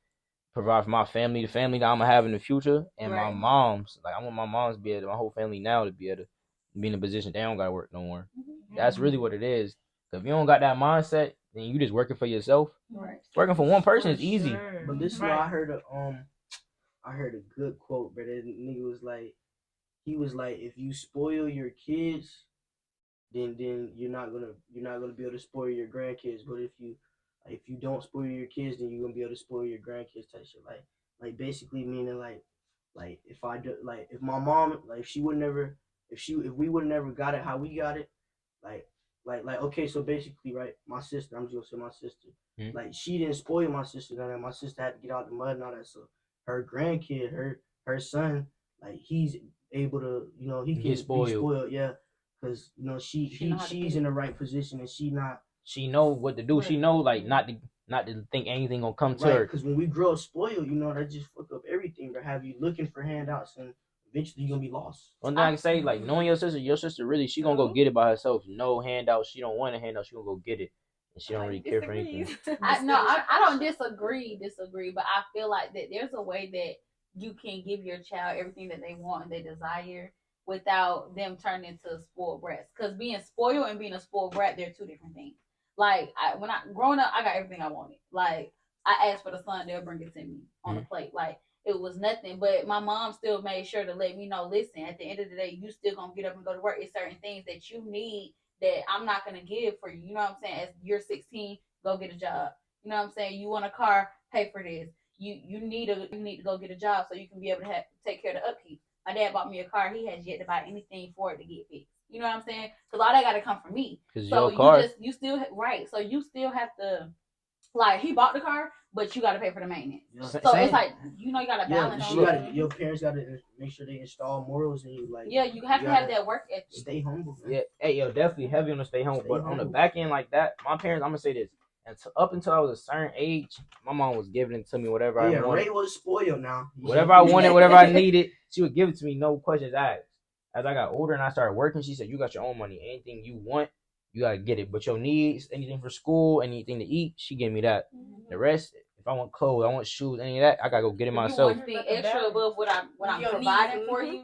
provide for my family, the family that I'm gonna have in the future, and my mom's. Like I want my mom's to be able to, my whole family now to be able to be in a position they don't gotta work no more. That's really what it is. Cause if you don't got that mindset, then you just working for yourself. Right. Working for one person is easy. Sure. But listen, I heard a good quote, but that nigga was like, he was like, if you spoil your kids, then you're not gonna be able to spoil your grandkids. But if you don't spoil your kids, then you're gonna be able to spoil your grandkids. Type shit. Like basically meaning like if I do, like if my mom, like if we would never got it how we got it, like okay, so basically, right, my sister, I'm just gonna say my sister, like she didn't spoil my sister, and my sister had to get out the mud and all that. So her grandkid, her son, like he's able to, he can Get spoiled. be spoiled, yeah, because she's in the right position, and she know what to do. She know like not to think anything gonna come to her. Because when we grow up spoiled, that just fuck up everything. But have you looking for handouts, and eventually you're gonna be lost. One thing I can say, like knowing your sister really, she gonna go get it by herself. No handouts. She don't want a handout. She gonna go get it, and she don't really care for anything. I don't disagree, but I feel like that there's a way that you can give your child everything that they want and they desire without them turning into spoiled brats. Because being spoiled and being a spoiled brat, they're two different things. Like when I growing up, I got everything I wanted. Like I asked for the sun, they'll bring it to me on a plate. Like it was nothing, but my mom still made sure to let me know, listen, at the end of the day, you still gonna get up and go to work. It's certain things that you need that I'm not gonna give for you. You know what I'm saying? As you're 16, go get a job. You know what I'm saying? You want a car, pay for this. You need to go get a job so you can be able to take care of the upkeep. My dad bought me a car. He has yet to buy anything for it to get fixed. You know what I'm saying? Because all that got to come from me. So you still right. So you still have to, like, he bought the car, but you got to pay for the maintenance. Yeah. So it's like, you got to balance. Your parents got to make sure they install morals in you. Like, yeah, you have to have that work ethic. Stay humble. Man. Yeah, hey, definitely heavy on the stay humble. But on the back end like that, my parents, I'm gonna say this. And up until I was a certain age, my mom was giving it to me whatever I wanted. Ray was spoiled now. Whatever I wanted, whatever I needed, she would give it to me, no questions asked. As I got older and I started working, she said, you got your own money. Anything you want, you got to get it. But your needs, anything for school, anything to eat, she gave me that. The rest, if I want clothes, I want shoes, any of that, I got to go get it myself. If you want anything extra above what I'm providing for you,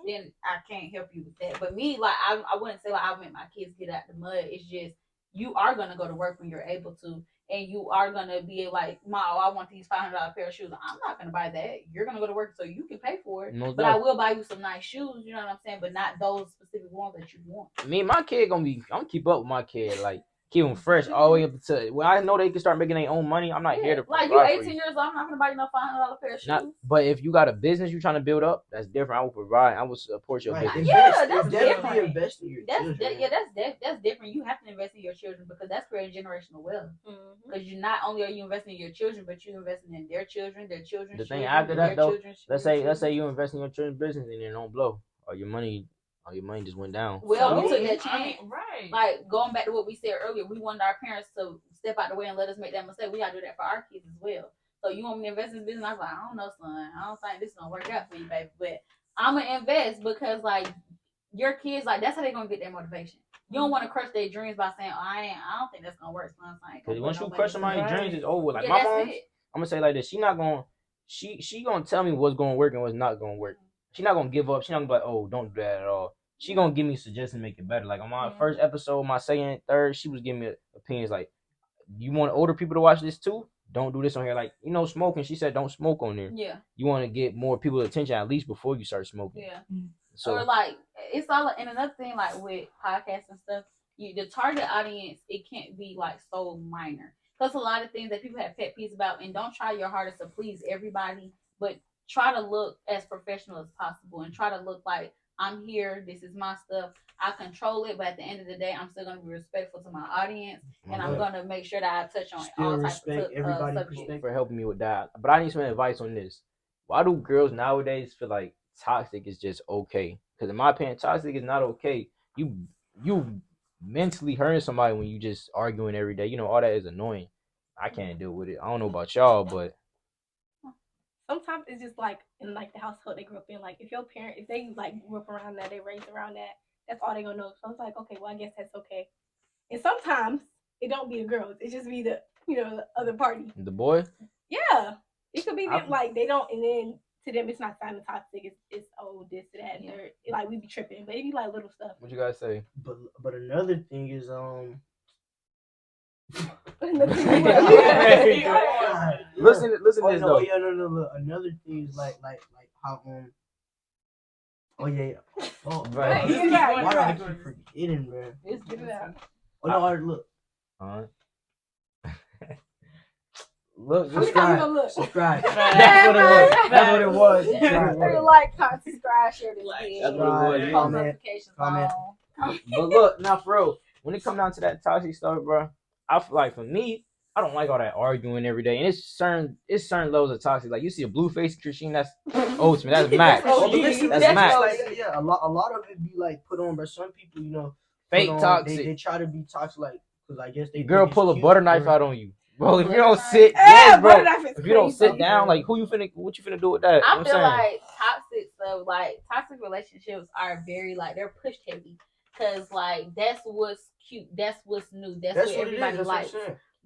then I can't help you with that. But me, like, I wouldn't say, like, I make my kids get out the mud. It's just, you are going to go to work when you're able to. And you are going to be like, Mom, I want these $500 pair of shoes. I'm not going to buy that. You're going to go to work so you can pay for it. No but doubt. I will buy you some nice shoes, you know what I'm saying? But not those specific ones that you want. Me and my kid I'm going to keep up with my kid. Like, keep them fresh all the way up to when I know they can start making their own money. I'm not here to like you 18 years old. I'm not gonna buy you no $500 pair of shoes. But if you got a business you're trying to build up, that's different. I will provide. I will support your business. Yeah, that's definitely invest in your children. That's different. You have to invest in your children because that's creating generational wealth. Because you not only are you investing in your children, but you're investing in their children, their children's the thing children, after that though, let's say you invest in your children's business and it don't blow, or your money just went down. Well, we took that chance. Right. Like, going back to what we said earlier, we wanted our parents to step out the way and let us make that mistake. We got to do that for our kids as well. So, you want me to invest in this business? I was like, I don't know, son. I don't think this is going to work out for you, baby. But I'm going to invest because, like, your kids, like, that's how they're gonna get their motivation. You don't want to crush their dreams by saying, I don't think that's gonna work, son. I ain't gonna Because put once you nobody crush else somebody's in. dreams, it's over. Like Yeah, my that's mom, it. I'm gonna say like this: she not gonna, she gonna tell me what's gonna work and what's not gonna work. She not gonna give up. She not gonna be like, oh, don't do that at all. She gonna give me suggestions to make it better. Like on my first episode, my second, third, she was giving me opinions like, you want older people to watch this too? Don't do this on here. Like, you know, smoking. She said don't smoke on there. Yeah. You want to get more people's attention at least before you start smoking. Yeah. So or like it's all, and another thing, like with podcasts and stuff, the target audience, it can't be like so minor, because a lot of things that people have pet peeves about, and don't try your hardest to please everybody, but try to look as professional as possible and try to look like, I'm here, this is my stuff, I control it, but at the end of the day, I'm still going to be respectful to my audience, and I'm going to make sure that I touch on all types of subjects. For helping me with that. But I need some advice on this. Why do girls nowadays feel like toxic is just okay? Because in my opinion, toxic is not okay. You mentally hurting somebody when you just arguing every day. You know, all that is annoying. I can't deal with it. I don't know about y'all, but sometimes it's just like in like the household they grew up in. Like if your parent, if they like grew up around that, they raised around that, that's all they gonna know. So it's like, okay, well I guess that's okay. And sometimes it don't be the girls, it just be the the other party. The boy? Yeah, it could be them, like they don't, and then to them it's not sounding toxic. It's oh this to that. Yeah. Like we be tripping, but it be like little stuff. What you guys say? But another thing is Listen to this though. Yeah, no. Another thing is like how oh yeah. Oh right. Why do I keep forgetting, man? Let's get it out. Oh no, look. Look, subscribe. That's what it was. Like, subscribe, share this video. That's what it was. Comment. But look, now for real, when it come down to that toxic stuff, bro, I feel like for me, I don't like all that arguing every day. And it's certain levels of toxic. Like you see a blue face Christine, that's ultimate. That's max. That's max. Like, yeah, a lot of it be like put on, but some people, fake toxic. They try to be toxic, like because I guess they girl pull a butter knife out on you. Bro, if you don't sit, yes, bro. If you don't sit down, like what you finna do with that? I feel like toxic relationships are very like they're push heavy, because like that's what's cute, that's what's new, that's what everybody likes.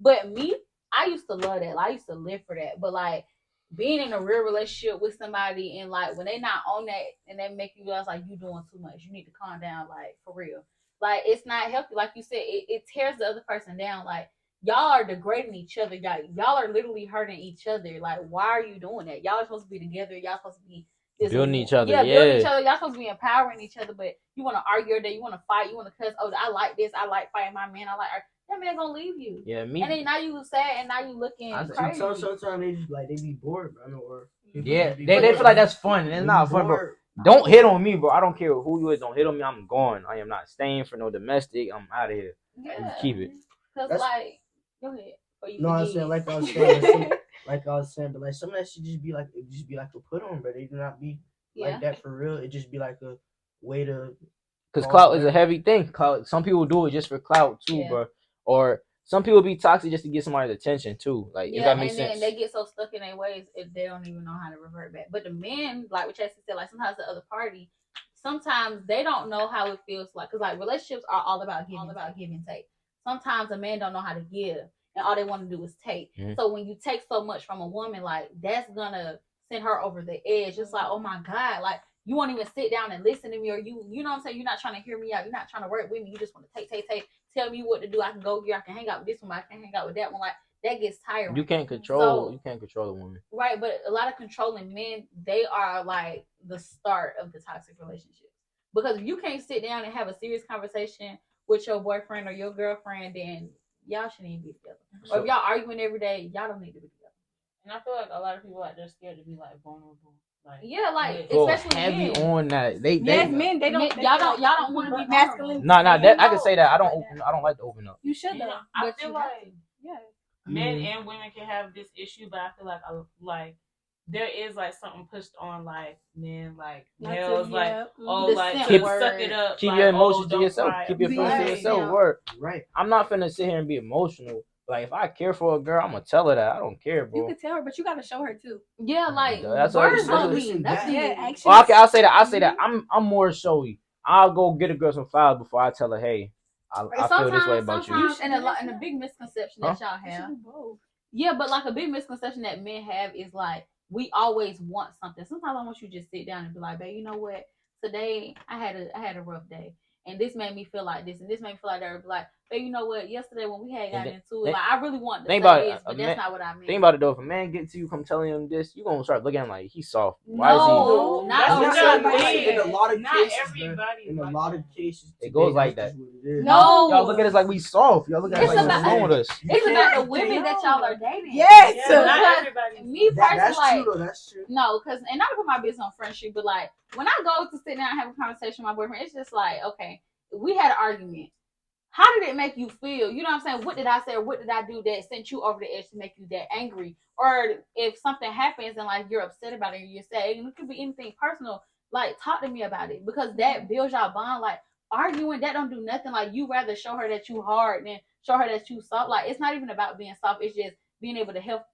But me, I used to love that. I used to live for that. But like being in a real relationship with somebody, and like when they not on that and they make you realize like you doing too much, you need to calm down, like for real. Like it's not healthy. Like you said, it tears the other person down. Like y'all are degrading each other. Y'all are literally hurting each other. Like, why are you doing that? Y'all are supposed to be together. Y'all supposed to be building each other. Yeah, building each other. Y'all supposed to be empowering each other. But you want to argue every day. You want to fight. You want to cuss. Oh, I like this. I like fighting my man. That man gonna leave you. Yeah, me. And then now you sad, and now you looking crazy. Sometimes they just they be bored, bro. Or yeah, they feel like that's fun, and it's not fun, bro. Don't hit on me, bro. I don't care who you is. Don't hit on me. I'm gone. I am not staying for no domestic. I'm out of here. Yeah, keep it. Cause like, go ahead. No, I said like I was saying, but like some of that should just be like a put on, but they do not be like that for real. It just be like a way to. Because clout is a heavy thing. Clout. Some people do it just for clout too, bro. Or some people be toxic just to get somebody's attention too. Like, if that makes sense. And they get so stuck in their ways if they don't even know how to revert back. But the men, like what Chastity said, like sometimes the other party, sometimes they don't know how it feels like. Because like relationships are all about give and take. Sometimes a man don't know how to give, and all they want to do is take. Mm-hmm. So when you take so much from a woman, like that's gonna send her over the edge. It's like, oh my God, like you won't even sit down and listen to me, or you know what I'm saying? You're not trying to hear me out. You're not trying to work with me. You just want to take. Tell me what to do. I can go here. I can hang out with this one. I can hang out with that one. Like that gets tiring. You can't control a woman. Right, but a lot of controlling men, they are like the start of the toxic relationship. Because if you can't sit down and have a serious conversation with your boyfriend or your girlfriend, then y'all shouldn't even be together. Or if y'all arguing every day, y'all don't need to be together. And I feel like a lot of people like they're scared to be like vulnerable. Like, yeah, like especially heavy men. On that. Men, they don't. Y'all don't want to be masculine. No, I can say that. I don't like to open up. You should though. I feel like men and women can have this issue, but I feel like there is like something pushed on like men, like males, suck it up. Keep your emotions to yourself. Keep your feelings to yourself. Word. Right. I'm not finna sit here and be emotional. Like if I care for a girl, I'm gonna tell her that. I don't care, bro. You can tell her, but you gotta show her too. Yeah, like that's words don't mean. Action. Well, okay, I'll say that. I'm more showy. I'll go get a girl some flowers before I tell her, hey, I feel this way about you. Sometimes, and a big misconception that y'all have. Yeah, but like a big misconception that men have is like we always want something. Sometimes I want you to just sit down and be like, babe, you know what? Today I had a rough day. And this made me feel like this, and this made me feel like that. Like, babe, you know what? Yesterday when we had gotten into it, like I really wanted to say this, but that's not what I mean. Think about it though. If a man gets to you, come telling him this, you gonna start looking at him like he's soft. Why is he? In a lot of cases, it goes like that. No, y'all look at us like we soft. Y'all look at us like what's wrong with us? It's about the women that y'all are dating. Yes, not everybody. Me personally, that's true though. That's true. No, because and not to put my business on friendship, but like when I go to sit down and have a conversation with my boyfriend, it's just like, okay, we had an argument. How did it make you feel? You know what I'm saying? What did I say or what did I do that sent you over the edge to make you that angry? Or if something happens and like you're upset about it and you're sad, and it could be anything personal, like talk to me about it because that builds y'all bond. Like arguing, that don't do nothing. Like you rather show her that you hard than show her that you soft. Like it's not even about being soft. It's just being able to have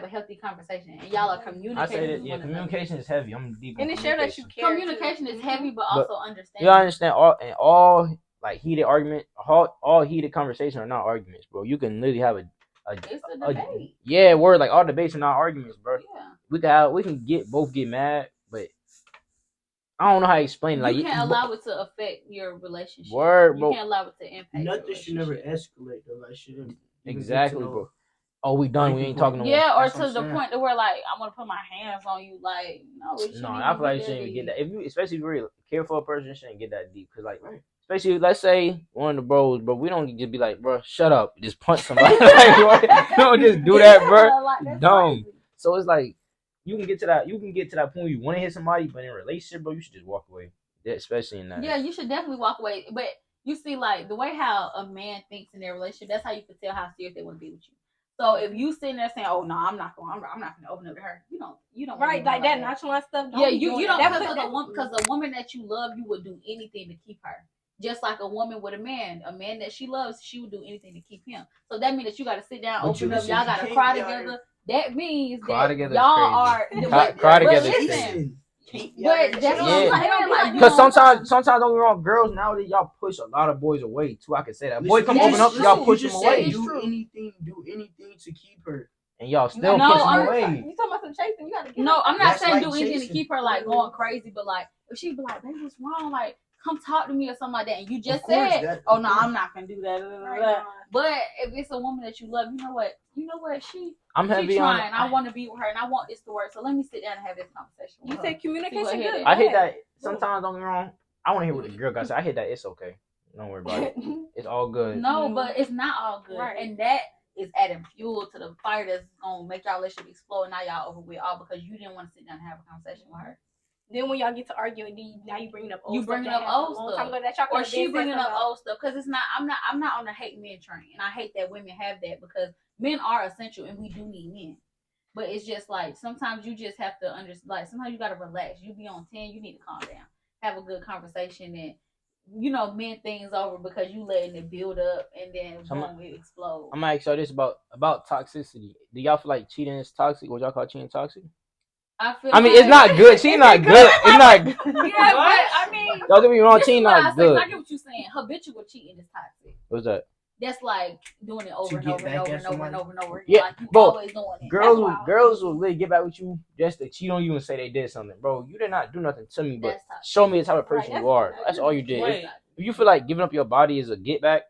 a healthy conversation and y'all are communicating. I say that communication is heavy. I'm deep. And it shows that you care. Communication is heavy, but also understanding. You understand all like heated argument, all heated conversation are not arguments, bro. You can literally have it's a debate. Word, like all debates are not arguments, bro. Yeah. We can both get mad, but I don't know how to explain it. Like you can't allow it to affect your relationship. Word, bro. You can't allow it to impact. Nothing should never escalate though. Like shouldn't exactly, bro. Oh, we done. We ain't talking no more. Yeah, or to the point to where like I'm gonna put my hands on you. Like no, I feel like you shouldn't even get that. If you, especially if you're a careful person, you shouldn't get that deep. Cause like, especially let's say one of the bros, bro, we don't just be like, bro, shut up, just punch somebody. Like, don't just do that, bro. Like, dumb. Crazy. So it's like you can get to that point where you want to hit somebody, but in a relationship, bro, you should just walk away. Yeah, especially in that. Yeah, you should definitely walk away. But you see, like the way how a man thinks in their relationship, that's how you can tell how serious they want to be with you. So if you sitting there saying, "Oh no, I'm not gonna open up to her," you don't right like that nonchalant stuff. You don't because a woman that you love, you would do anything to keep her. Just like a woman with a man that she loves, she would do anything to keep him. So that means that you got to sit down, open up, y'all got to cry together. That means that y'all are cry together. But that's because sometimes don't get me wrong, girls nowadays y'all push a lot of boys away too. I can say that. Boy, come open up, y'all push them away. Do anything to keep her, and y'all still push them away. You talking about some chasing? You gotta get. No, I'm not saying do anything to keep her like going crazy, but like if she be like, "Baby, what's wrong?" Like, come talk to me or something like that, and you just said, "Oh no, I'm not gonna do that." Right. But if it's a woman that you love, you know what? I'm heavy trying. I want to be with her, and I want this to work. So let me sit down and have this conversation. You said communication good. I hate that. Sometimes don't get me wrong. I want to hear what the girl got to say. I hate that. It's okay. Don't worry about it. It's all good. No, but it's not all good, and that is adding fuel to the fire that's gonna make y'all relationship explode. And now y'all over with all because you didn't want to sit down and have a conversation with her. Then when y'all get to arguing, now you bringing up old stuff. You bringing up old stuff, or she bringing up old stuff because it's not. I'm not on the hate men train, and I hate that women have that because men are essential and we do need men. But it's just like sometimes you just have to understand. Like sometimes you gotta relax. You be on 10, you need to calm down, have a good conversation, and mend things over because you letting it build up and then boom, it explode. I'm gonna ask y'all this about toxicity. Do y'all feel like cheating is toxic? Would y'all call cheating toxic? I mean, it's not good. She's not good. It's not good. Yeah, but I mean, don't get me wrong. Cheating not good. I get what you're saying. Habitual cheating is toxic. What's that? That's like doing it over and over and over and over and over and over. Yeah, like you bro. Always doing it. Girls will really get back with you just to cheat on you and say they did something, bro. You did not do nothing to me, but show me the type of person you are. That's all you did. If you feel like giving up your body is a get back,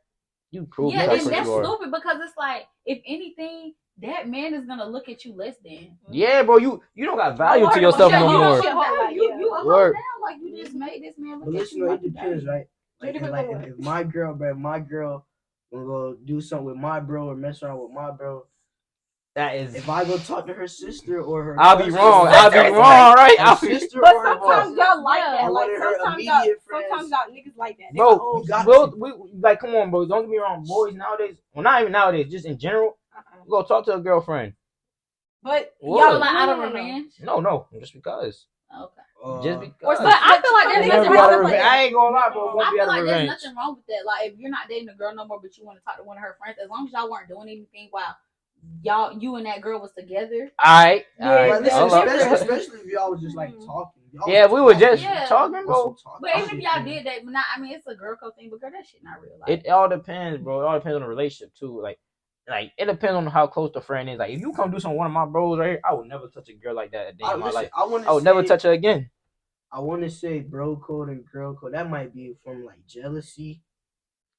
you prove that. Yeah, and that's stupid because it's like if anything. That man is gonna look at you less than. Yeah, bro. You don't got value to yourself no more. You a whole down like you just made this man look at you. Listen, it depends, right? Like if my girl gonna go do something with my bro or mess around with my bro. That is. If I go talk to her sister or her, I'll be wrong. right? Her sister but or sometimes y'all like that. Like sometimes y'all niggas like that. Bro, we like come on, bro. Don't get me wrong. Boys nowadays, well, not even nowadays, just in general. Go talk to a girlfriend. But y'all like out of revenge? No, just because. Okay. Just because. But I feel like there's nothing wrong with that. I ain't gonna lie, bro. I feel like there's nothing wrong with that. Like if you're not dating a girl no more, but you want to talk to one of her friends, as long as y'all weren't doing anything while you and that girl was together. Alright. Especially if y'all was just like talking. Yeah, we were just Yeah. talking, bro. But even if y'all did that, but not, I mean, it's a girl code thing, but girl, that shit not real life. It all depends, bro. It all depends on the relationship too. Like it depends on how close the friend is. Like if you come do something with one of my bros right here, I would never touch a girl like that a day in my life. I would never touch her again. I want to say bro code and girl code. That might be from like jealousy.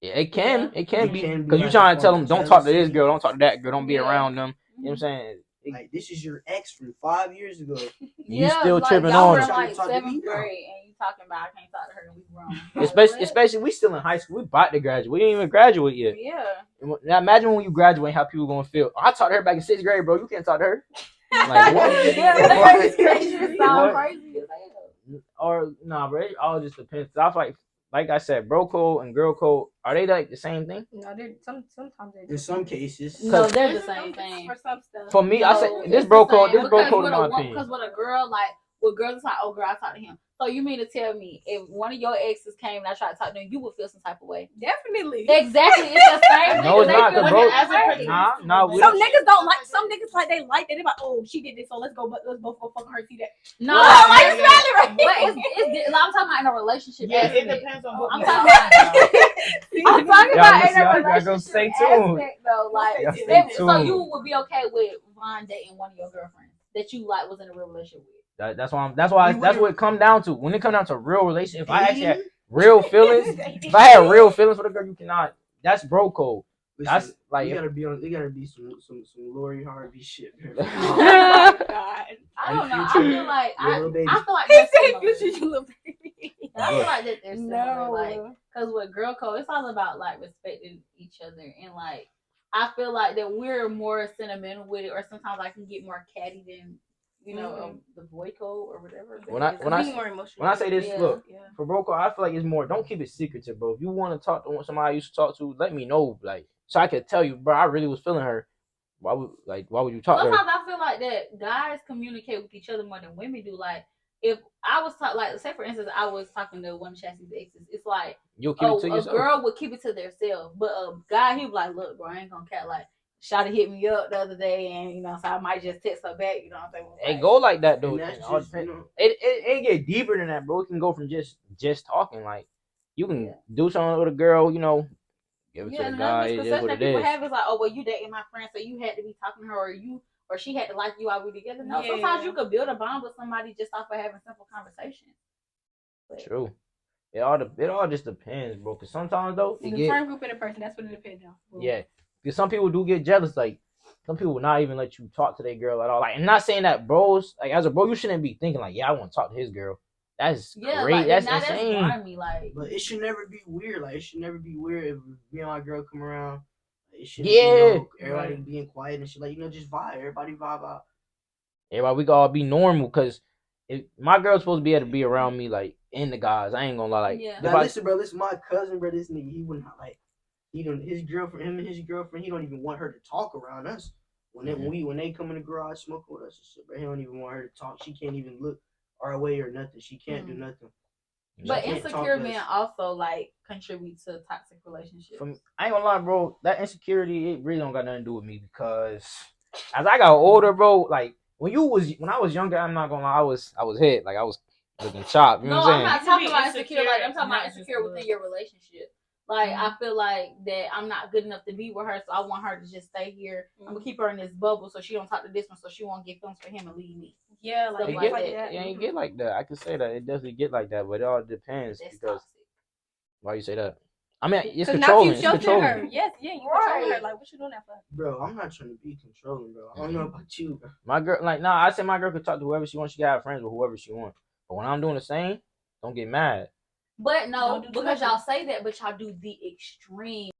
Yeah, it can be because you like trying to tell them don't talk to this jealousy. girl, don't talk to that girl, don't be around them. You know what I'm saying? Like this is your ex from 5 years ago. You still like, tripping y'all on were it. in like Trying to talk to 7th me grade now. and you talking about I can't talk to her and we grown. Especially we still in high school. We about to graduate. We didn't even graduate yet. Yeah. Now imagine when you graduate, how people gonna feel. Oh, I taught her back in 6th grade, bro. You can't talk to her. Like what? Yeah, What? that sound crazy as hell. Or nah, bro. It all just depends. I feel like I said, bro code and girl code, are they like the same thing? No, they're sometimes they're In some cases. No, they're the same thing. for some stuff. For me, No, I say it's this the bro same, code in because my opinion. Because with a girl, like with girls, it's like, oh girl, I talked to him. So you mean to tell me if one of your exes came and I tried to talk to them, you would feel some type of way? Definitely. Exactly, it's the same. No, it's They not, feel 'cause bro- the same way. Nah, we Some don't. niggas don't like. Some niggas like they like that. They're like, oh, she did this, so let's both go fuck her. See that? No, Oh, why you smiling, right? but it's like, I'm talking about in a relationship. Yeah, it aspect. depends on what I'm we talking talking about. I'm talking Y'all about in listen, a y'all gotta relationship go stay tuned. aspect, though. Like, Y'all stay so tuned. you would be okay with Vaughn dating one of your girlfriends that you like was in a real relationship with? That's what it come down to. When it come down to real relationship, if I actually had real feelings, if I had real feelings for the girl, you cannot. That's bro code. Listen, That's like you gotta be on. There gotta be some Lori Harvey shit. Man. Oh my God. I don't know. I Future, feel like your little baby. I feel like He that's said, similar. "Future, you little baby." I feel like that they're similar. No. Like, because with girl code, it's all about like respecting each other, and like I feel like that we're more sentimental with it, or sometimes I can get more catty than the boy code or whatever. When I Being more emotional. when I say this, Yeah. look, Yeah. for bro code, I feel like it's more. Don't keep it secretive, bro. If you want to talk to somebody I used to talk to, let me know, like, so I could tell you, bro. I really was feeling her. Why would you talk to her? Sometimes I feel like that guys communicate with each other more than women do. Like, if I was like, say for instance, I was talking to one of Chassie's exes, it's like, You'll keep it to a yourself. girl would keep it to themselves, but a guy, he was like, look, bro, I ain't gonna cat, like, Shawty hit me up the other day, and so I might just text her back. You know what I'm saying? It go like that though. And that's It all just, depends. It get deeper than that, bro. It can go from just talking. Like you can do something with a girl, give it to the and guy. another It is misconception what that it people is. have is like, oh, well, you dating my friend, so you had to be talking to her, or she had to like you while we together. No, sometimes you could build a bond with somebody just off of having simple conversations. But, True. It all just depends, bro. Cause sometimes though, The friend group and the person. That's what it depends on. Yeah. Because some people do get jealous. Like some people will not even let you talk to their girl at all. Like, I'm not saying that bros, like as a bro, you shouldn't be thinking like, yeah, I want to talk to his girl. That's great. Like, that's now insane. That's grimy, like. But it should never be weird. Like it should never be weird if me and my girl come around. It should everybody being quiet and shit. Like just vibe. Everybody vibe out. Everybody, we gotta be normal. Cause if my girl's supposed to be able to be around me, like in the guys, I ain't gonna lie. Like, now, listen, bro. Listen, my cousin, bro. This nigga, he wouldn't like. His girlfriend, he don't even want her to talk around us. When they come in the garage smoking with us and shit, bro, he don't even want her to talk. She can't even look our way or nothing. She can't do nothing. But insecure men also like contribute to toxic relationships. I ain't gonna lie, bro. That insecurity, it really don't got nothing to do with me because as I got older, bro, like when I was younger, I'm not gonna lie, I was hit, like I was looking chopped. You know what I'm saying? I'm not talking about insecure. Like I'm talking about insecure within your relationship. Like I feel like that I'm not good enough to be with her, so I want her to just stay here. I'm gonna keep her in this bubble so she don't talk to this one, so she won't get feelings for him and leave me. Yeah, like that. Yeah, you get like that. I can say that it doesn't get like that, but it all depends. That's because toxic. Why you say that? I mean, it's Now controlling. you It's shelter controlling. her. Yes, you control her. Like, what you doing that for? Bro, I'm not trying to be controlling, bro. I don't know about you, bro. My girl, I say my girl can talk to whoever she wants. She can have friends with whoever she wants. But when I'm doing the same, don't get mad. But no, because y'all say that, but y'all do the extreme.